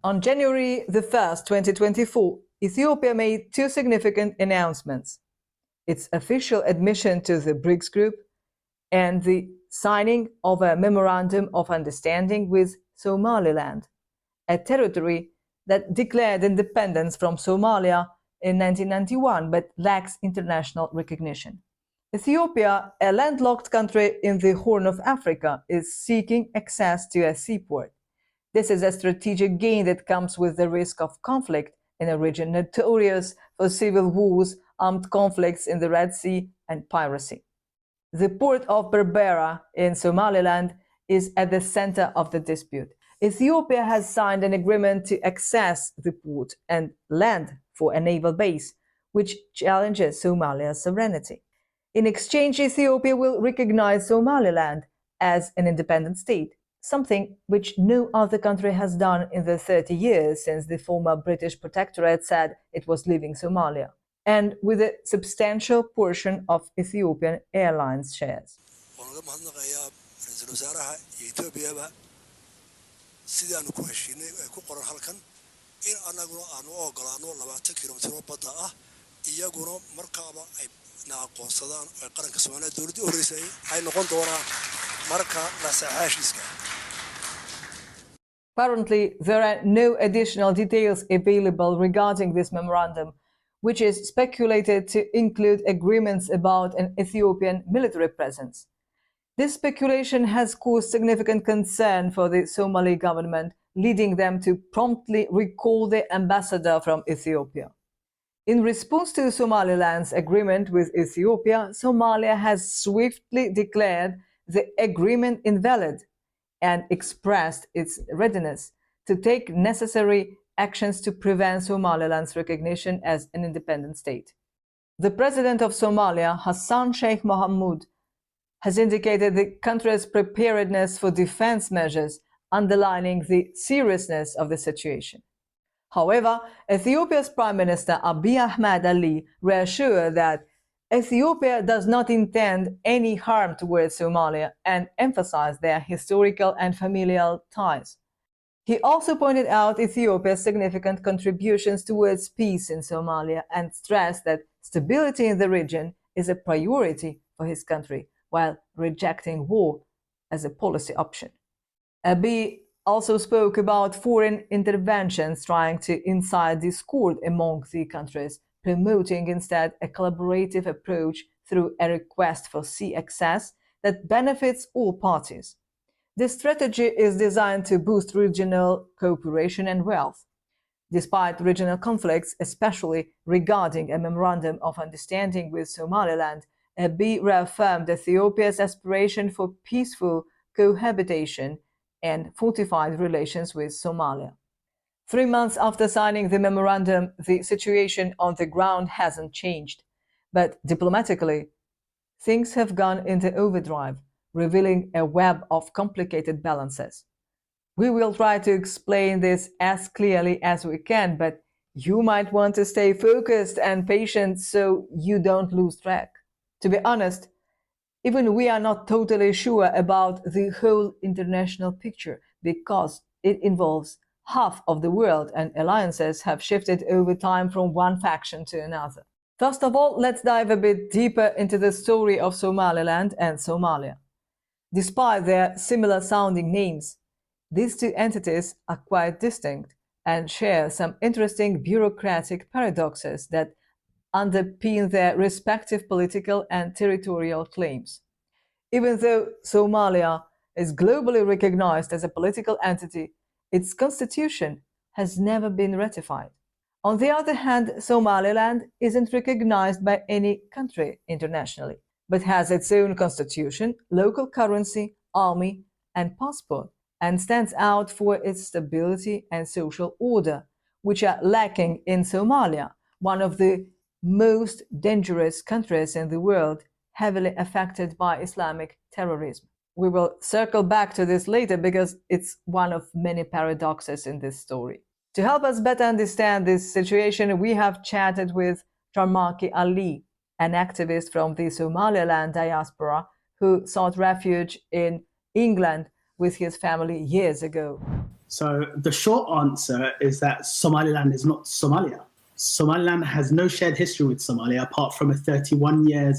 On January the 1st, 2024, Ethiopia made two significant announcements: its official admission to the BRICS group and the signing of a memorandum of understanding with Somaliland, a territory that declared independence from Somalia in 1991 but lacks international recognition. Ethiopia, a landlocked country in the Horn of Africa, is seeking access to a seaport. This is a strategic gain that comes with the risk of conflict in a region notorious for civil wars, armed conflicts in the Red Sea, and piracy. The port of Berbera in Somaliland is at the center of the dispute. Ethiopia has signed an agreement to access the port and land for a naval base, which challenges Somalia's sovereignty. In exchange, Ethiopia will recognize Somaliland as an independent state, something which no other country has done in the 30 years since the former British protectorate said it was leaving Somalia, and with a substantial portion of Ethiopian Airlines shares. Currently, there are no additional details available regarding this memorandum, which is speculated to include agreements about an Ethiopian military presence. This speculation has caused significant concern for the Somali government, leading them to promptly recall the ambassador from Ethiopia. In response to Somaliland's agreement with Ethiopia, Somalia has swiftly declared the agreement invalid and expressed its readiness to take necessary actions to prevent Somaliland's recognition as an independent state. The president of Somalia, Hassan Sheikh Mohamud, has indicated the country's preparedness for defense measures, underlining the seriousness of the situation. However, Ethiopia's Prime Minister Abiy Ahmed Ali reassured that Ethiopia does not intend any harm towards Somalia and emphasized their historical and familial ties. He also pointed out Ethiopia's significant contributions towards peace in Somalia and stressed that stability in the region is a priority for his country, while rejecting war as a policy option. Abiy also spoke about foreign interventions trying to incite discord among the countries, promoting instead a collaborative approach through a request for sea access that benefits all parties. This strategy is designed to boost regional cooperation and wealth. Despite regional conflicts, especially regarding a memorandum of understanding with Somaliland, Abiy reaffirmed Ethiopia's aspiration for peaceful cohabitation and fortified relations with Somalia. 3 months after signing the memorandum, the situation on the ground hasn't changed. But diplomatically, things have gone into overdrive, revealing a web of complicated balances. We will try to explain this as clearly as we can, but you might want to stay focused and patient so you don't lose track. To be honest, even we are not totally sure about the whole international picture because it involves half of the world and alliances have shifted over time from one faction to another. First of all, let's dive a bit deeper into the story of Somaliland and Somalia. Despite their similar sounding names, these two entities are quite distinct and share some interesting bureaucratic paradoxes that underpin their respective political and territorial claims. Even though Somalia is globally recognized as a political entity, its constitution has never been ratified. On the other hand, Somaliland isn't recognized by any country internationally, but has its own constitution, local currency, army, and passport, and stands out for its stability and social order, which are lacking in Somalia, one of the most dangerous countries in the world, heavily affected by Islamic terrorism. We will circle back to this later because it's one of many paradoxes in this story. To help us better understand this situation, we have chatted with Sharmaki Ali, an activist from the Somaliland diaspora who sought refuge in England with his family years ago. So the short answer is that Somaliland is not Somalia. Somaliland has no shared history with Somalia apart from a 31 years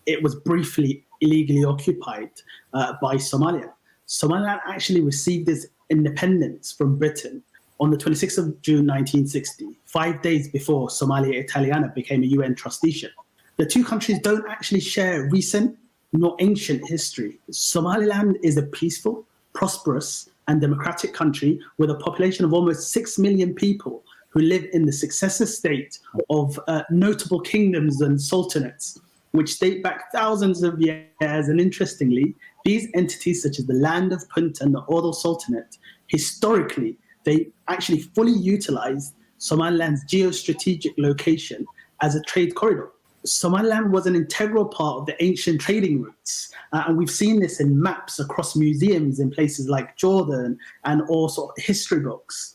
it was briefly illegally occupied by Somalia. Somaliland actually received its independence from Britain on the 26th of June 1960, 5 days before Somalia Italiana became a UN trusteeship. The two countries don't actually share recent nor ancient history. Somaliland is a peaceful, prosperous, and democratic country with a population of almost 6 million people who live in the successor state of notable kingdoms and sultanates, which date back thousands of years. And interestingly, these entities, such as the Land of Punt and the Odal Sultanate, historically, they actually fully utilized Somaliland's geostrategic location as a trade corridor. Somaliland was an integral part of the ancient trading routes, and we've seen this in maps across museums in places like Jordan and also history books.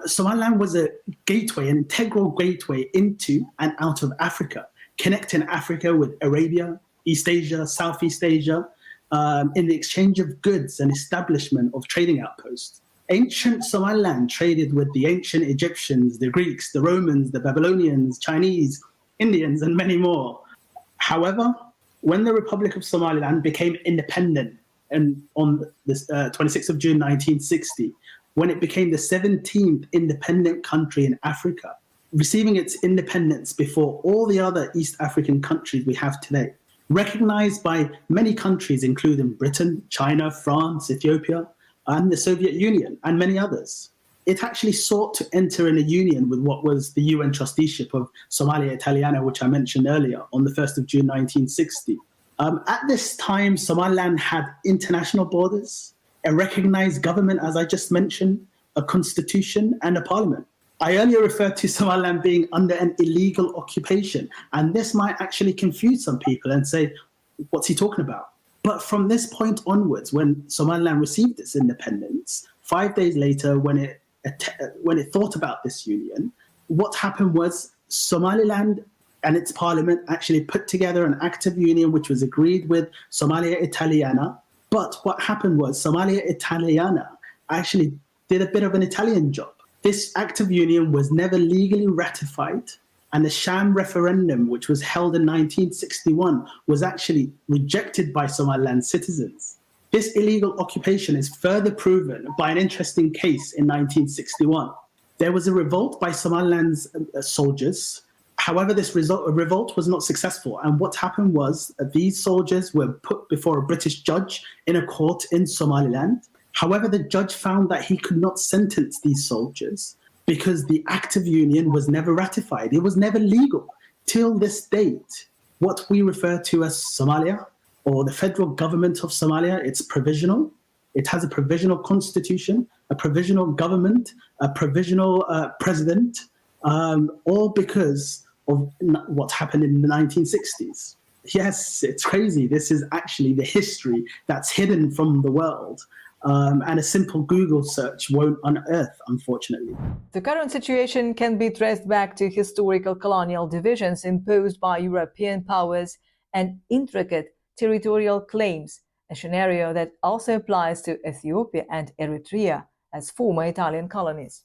Somaliland was a gateway, an integral gateway into and out of Africa, connecting Africa with Arabia, East Asia, Southeast Asia, in the exchange of goods and establishment of trading outposts. Ancient Somaliland traded with the ancient Egyptians, the Greeks, the Romans, the Babylonians, Chinese, Indians, and many more. However, when the Republic of Somaliland became independent on the 26th of June 1960, when it became the 17th independent country in Africa, receiving its independence before all the other East African countries we have today, recognized by many countries, including Britain, China, France, Ethiopia, and the Soviet Union, and many others. It actually sought to enter in a union with what was the UN trusteeship of Somalia Italiana, which I mentioned earlier, on the 1st of June 1960. At this time, Somaliland had international borders, a recognized government, as I just mentioned, a constitution, and a parliament. I earlier referred to Somaliland being under an illegal occupation, and this might actually confuse some people and say, what's he talking about? But from this point onwards, when Somaliland received its independence, 5 days later, when it thought about this union, what happened was Somaliland and its parliament actually put together an act of union which was agreed with Somalia Italiana. But what happened was Somalia Italiana actually did a bit of an Italian job. This act of union was never legally ratified, and the sham referendum, which was held in 1961, was actually rejected by Somaliland citizens. This illegal occupation is further proven by an interesting case in 1961. There was a revolt by Somaliland's soldiers. However, this revolt was not successful. And what happened was these soldiers were put before a British judge in a court in Somaliland. However, the judge found that he could not sentence these soldiers because the Act of Union was never ratified. It was never legal. Till this date, what we refer to as Somalia, or the federal government of Somalia, it's provisional. It has a provisional constitution, a provisional government, a provisional president, all because of what happened in the 1960s. Yes, it's crazy. This is actually the history that's hidden from the world. And a simple Google search won't unearth, unfortunately. The current situation can be traced back to historical colonial divisions imposed by European powers and intricate territorial claims, a scenario that also applies to Ethiopia and Eritrea as former Italian colonies.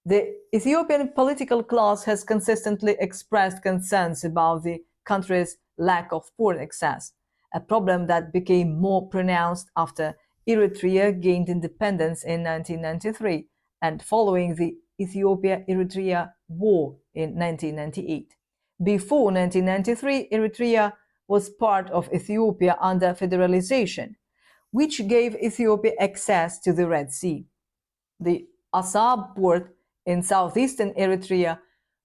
The Ethiopian political class has consistently expressed concerns about the country's lack of port access, a problem that became more pronounced after Eritrea gained independence in 1993 and following the Ethiopia-Eritrea War in 1998. Before 1993, Eritrea was part of Ethiopia under federalization, which gave Ethiopia access to the Red Sea. The Assab port in southeastern Eritrea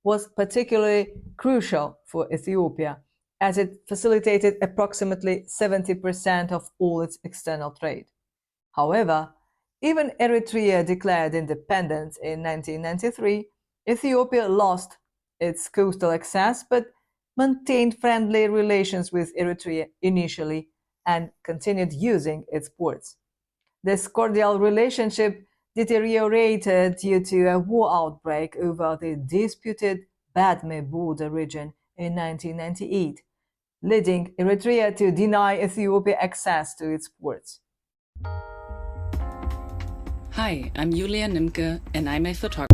was particularly crucial for Ethiopia, as it facilitated approximately 70% of all its external trade. However, even Eritrea declared independence in 1993, Ethiopia lost its coastal access but maintained friendly relations with Eritrea initially and continued using its ports. This cordial relationship deteriorated due to a war outbreak over the disputed Badme border region in 1998, leading Eritrea to deny Ethiopia access to its ports. Hi, I'm Julia Nimke and I'm a photographer.